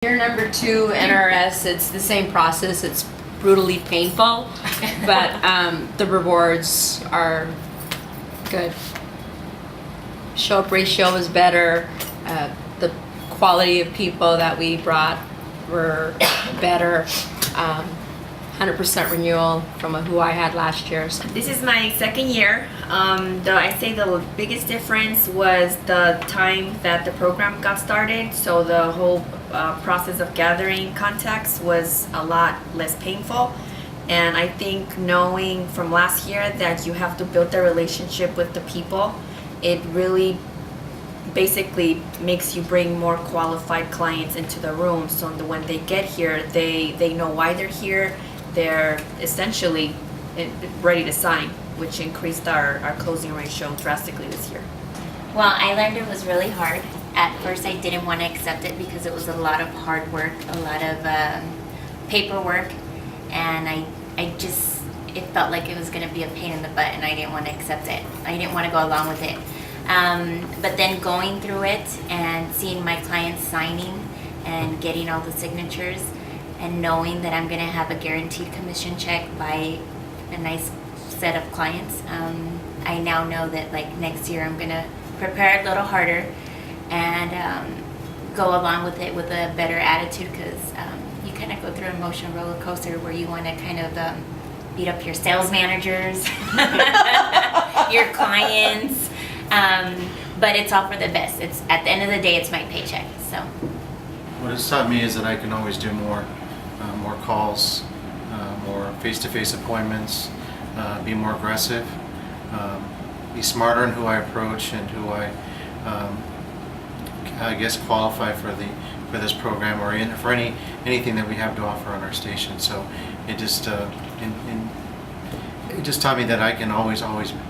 Year number 2, NRS, it's the same process. It's brutally painful, but the rewards are good. Show-up ratio is better. The quality of people that we brought were better. 100% renewal from who I had last year. So. This is my second year. I say the biggest difference was the time that the program got started. So the whole process of gathering contacts was a lot less painful. And I think knowing from last year that you have to build a relationship with the people, it really basically makes you bring more qualified clients into the room. So when they get here, they know why they're here. They're essentially ready to sign, which increased our closing ratio drastically this year. Well, I learned it was really hard. At first I didn't want to accept it because it was a lot of hard work, a lot of paperwork, and it felt like it was going to be a pain in the butt, and I didn't want to accept it. I didn't want to go along with it. But then going through it and seeing my clients signing and getting all the signatures, and knowing that I'm going to have a guaranteed commission check by a nice set of clients, I now know that like next year I'm going to prepare a little harder and go along with it with a better attitude, because you kind of go through an emotional roller coaster where you want to kind of beat up your sales managers, your clients, but it's all for the best. It's at the end of the day, it's my paycheck. So what it's taught me is that I can always do more calls, more face-to-face appointments, be more aggressive, be smarter in who I approach and who I guess qualify for this program or for anything that we have to offer on our station. So it just it just taught me that I can always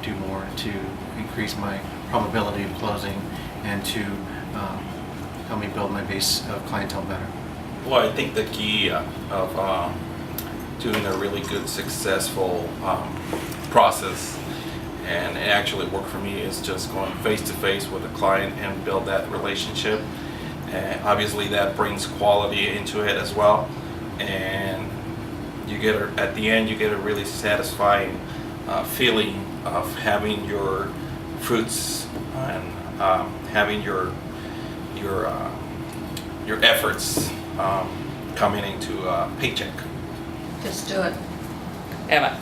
do more to increase my probability of closing and to help me build my base of clientele better. Well, I think the key of doing a really good, successful process, and it actually worked for me, is just going face to face with a client and build that relationship. And obviously that brings quality into it as well. And you get at the end, you get a really satisfying feeling of having your fruits and having your efforts coming into a paycheck. Just do it. Eva.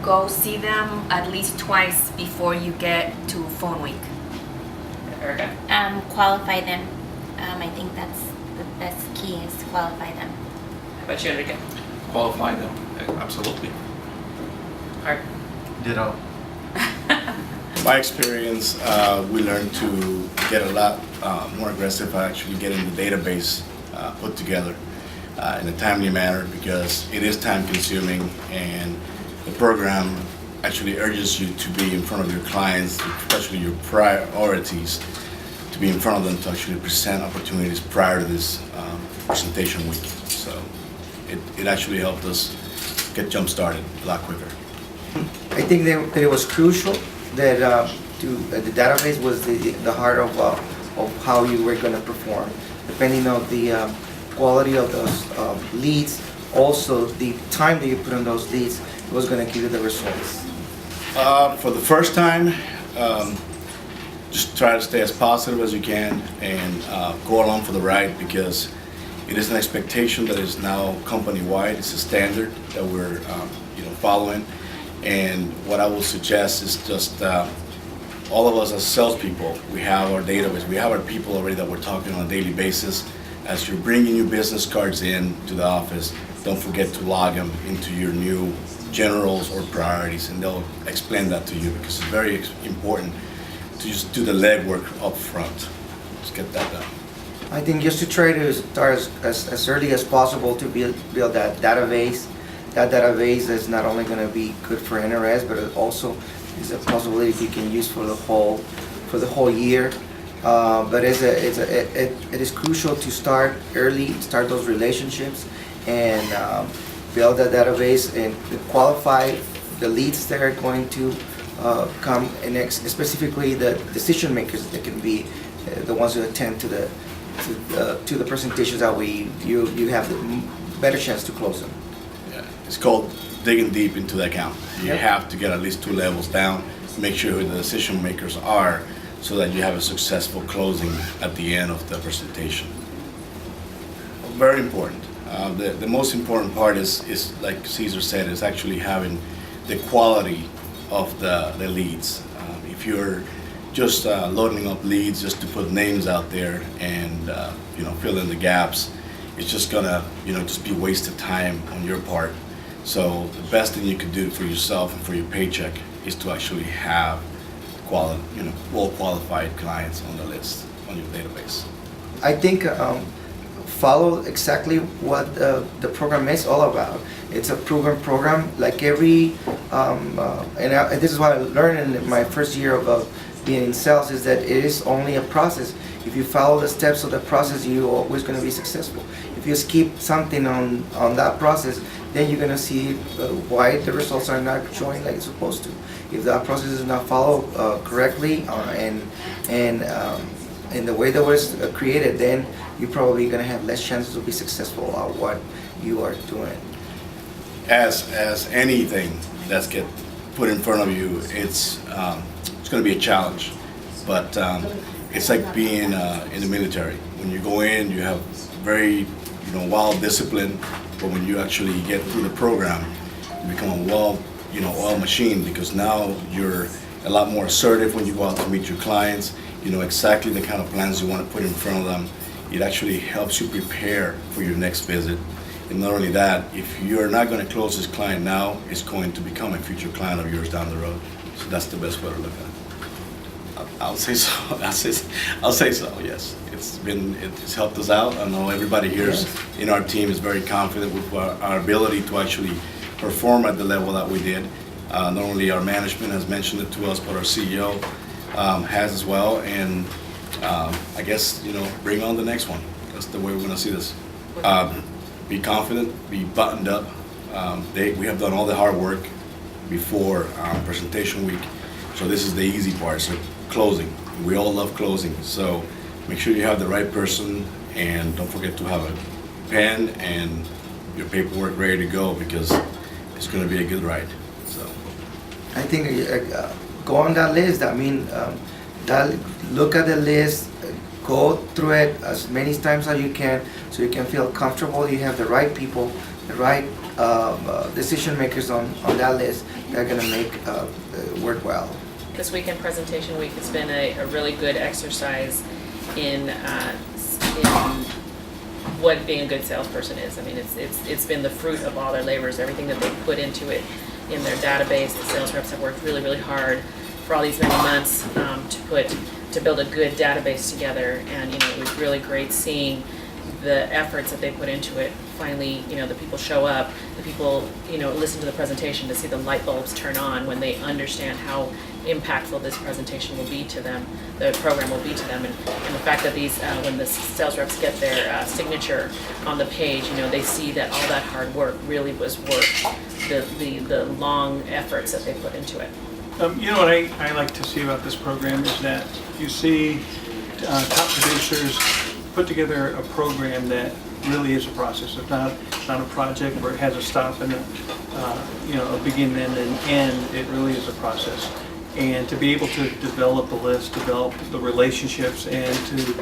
Go see them at least twice before you get to phone week. Erica. qualify them. I think that's the best key, is to qualify them. How about you, Enrique? Qualify them, absolutely. Art. Ditto. My experience, we learned to get a lot more aggressive at actually getting the database put together in a timely manner, because it is time consuming, and the program actually urges you to be in front of your clients, especially your priorities, to be in front of them to actually present opportunities prior to this presentation week. So it actually helped us get jump started a lot quicker. I think that it was crucial that the database was the heart of how you were going to perform, depending on the quality of those leads. Also, the time that you put on those leads was going to give you the results. For the first time, just try to stay as positive as you can and go along for the ride, because it is an expectation that is now company-wide. It's a standard that we're following. And what I will suggest is just all of us as salespeople, we have our database, we have our people already that we're talking on a daily basis. As you're bringing your business cards in to the office, don't forget to log them into your new generals or priorities, and they'll explain that to you, because it's very important to just do the legwork up front. Just get that done. I think just to try to start as early as possible to build that database. That database is not only going to be good for NRS, but it also is a possibility you can use for the whole year. But it is crucial to start early, start those relationships, and build that database and qualify the leads that are going to come, and specifically the decision makers that can be the ones who attend to the to the presentations that you have the better chance to close them. Yeah, it's called digging deep into the account. You have to get at least 2 levels down, make sure who the decision makers are, so that you have a successful closing at the end of the presentation. Very important. The most important part is like Cesar said, is actually having the quality of the leads. If you're just loading up leads just to put names out there and fill in the gaps, it's just gonna just be wasted time on your part. So the best thing you could do for yourself and for your paycheck is to actually have quality, well qualified clients on the list on your database. I think follow exactly what the program is all about. It's a proven program, like every, and this is what I learned in my first year of being in sales, is that it is only a process. If you follow the steps of the process, you're always going to be successful. If you skip something on that process, then you're going to see why the results are not showing like it's supposed to. If that process is not followed correctly and in the way that was created, then you're probably going to have less chances to be successful at what you are doing. As anything that's get put in front of you, it's going to be a challenge. But it's like being in the military. When you go in, you have very wild discipline, but when you actually get through the program, you become a oil machine, because now you're a lot more assertive when you go out to meet your clients. You know exactly the kind of plans you want to put in front of them. It actually helps you prepare for your next visit. And not only that, if you're not going to close this client now, it's going to become a future client of yours down the road. So that's the best way to look at it. I'll say so. I'll say so. Yes, it's helped us out. I know everybody here in our team is very confident with our ability to actually perform at the level that we did. Not only our management has mentioned it to us, but our CEO has as well. And I guess bring on the next one. That's the way we're going to see this. Be confident. Be buttoned up. We have done all the hard work before presentation week. So this is the easy part. So closing. We all love closing. So make sure you have the right person, and don't forget to have a pen and your paperwork ready to go, because it's going to be a good ride. So I think go on that list. I mean, look at the list, go through it as many times as you can, so you can feel comfortable. You have the right people, the right decision makers on that list that are going to make work well. This weekend presentation week has been a really good exercise in what being a good salesperson is. I mean, it's been the fruit of all their labors, everything that they've put into it in their database. The sales reps have worked really, really hard for all these many months to build a good database together, and it was really great seeing the efforts that they put into it. Finally, the people show up, the people, listen to the presentation, to see the light bulbs turn on when they understand how impactful this presentation will be to them, the program will be to them, and the fact that these, when the sales reps get their signature on the page, they see that all that hard work really was worth the long efforts that they put into it. What I like to see about this program is that you see top producers put together a program that really is a process. It's not a project where it has a stop and a beginning and an end. It really is a process. And to be able to develop a list, develop the relationships, and to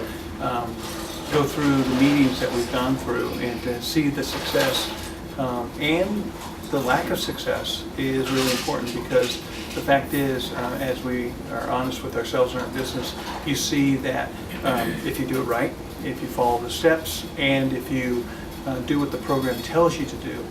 go through the meetings that we've gone through, and to see the success and the lack of success is really important, because the fact is, as we are honest with ourselves in our business, you see that if you do it right, if you follow the steps, and if you do what the program tells you to do,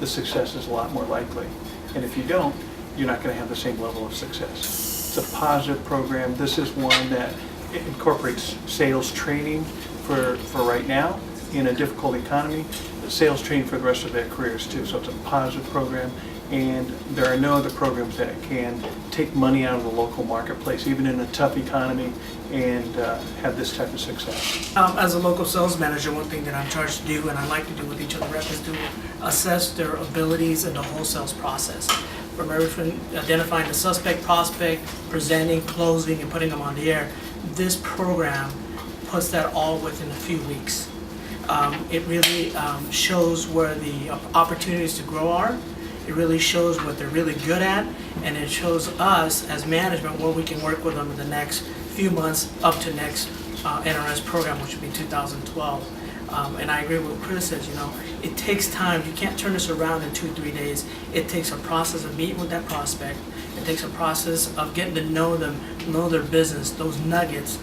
the success is a lot more likely. And if you don't, you're not going to have the same level of success. It's a positive program. This is one that incorporates sales training for right now in a difficult economy, sales training for the rest of their careers too. So it's a positive program, and there are no other programs that can take money out of the local marketplace, even in a tough economy, and have this type of success. As a local sales manager, one thing that I'm charged to do, and I like to do with each of the reps, is to assess their abilities in the whole sales process. From everything, identifying the suspect, prospect, presenting, closing, and putting them on the air. This program puts that all within a few weeks. It really shows where the opportunities to grow are. It really shows what they're really good at, and it shows us as management where we can work with them in the next few months up to next NRS program, which will be 2012. And I agree with what Chris says, you know, it takes time. You can't turn this around in 2-3 days. It takes a process of meeting with that prospect. It takes a process of getting to know them, know their business, those nuggets,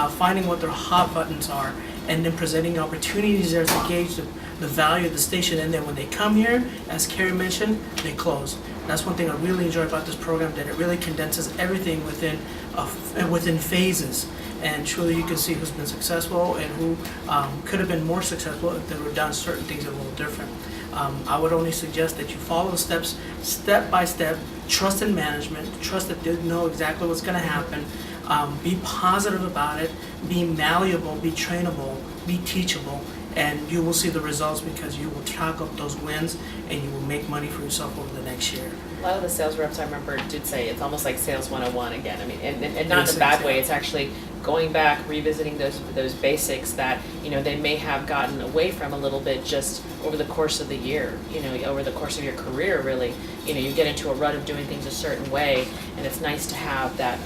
finding what their hot buttons are, and then presenting opportunities there to gauge the value of the station. And then when they come here, as Carrie mentioned, they close. And that's one thing I really enjoy about this program, that it really condenses everything within phases. And truly you can see who's been successful and who could have been more successful if they were done certain things a little different. I would only suggest that you follow the steps step by step, trust in management, trust that they know exactly what's going to happen, be positive about it, be malleable, be trainable, be teachable, and you will see the results because you will chalk up those wins and you will make money for yourself over the next year. A lot of the sales reps I remember did say it's almost like sales 101 again. I mean, and not in a bad way. It's actually going back, revisiting those basics that, you know, they may have gotten away from a little bit just over the course of the year, you know, over the course of your career, really. You know, you get into a rut of doing things a certain way, and it's nice to have that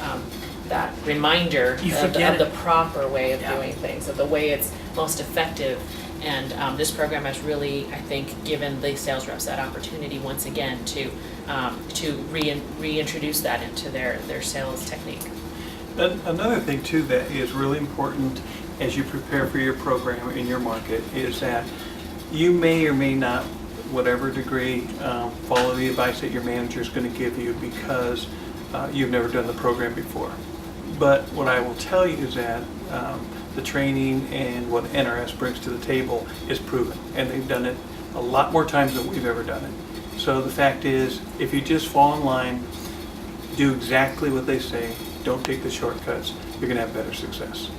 that reminder of the proper way of doing things, of the way it's most effective. And this program has really, I think, given the sales reps that opportunity once again to reintroduce that into their sales technique. Another thing too that is really important as you prepare for your program in your market is that you may or may not, whatever degree, follow the advice that your manager is going to give you because you've never done the program before. But what I will tell you is that the training and what NRS brings to the table is proven, and they've done it a lot more times than we've ever done it. So the fact is, if you just fall in line, do exactly what they say, don't take the shortcuts, you're going to have better success.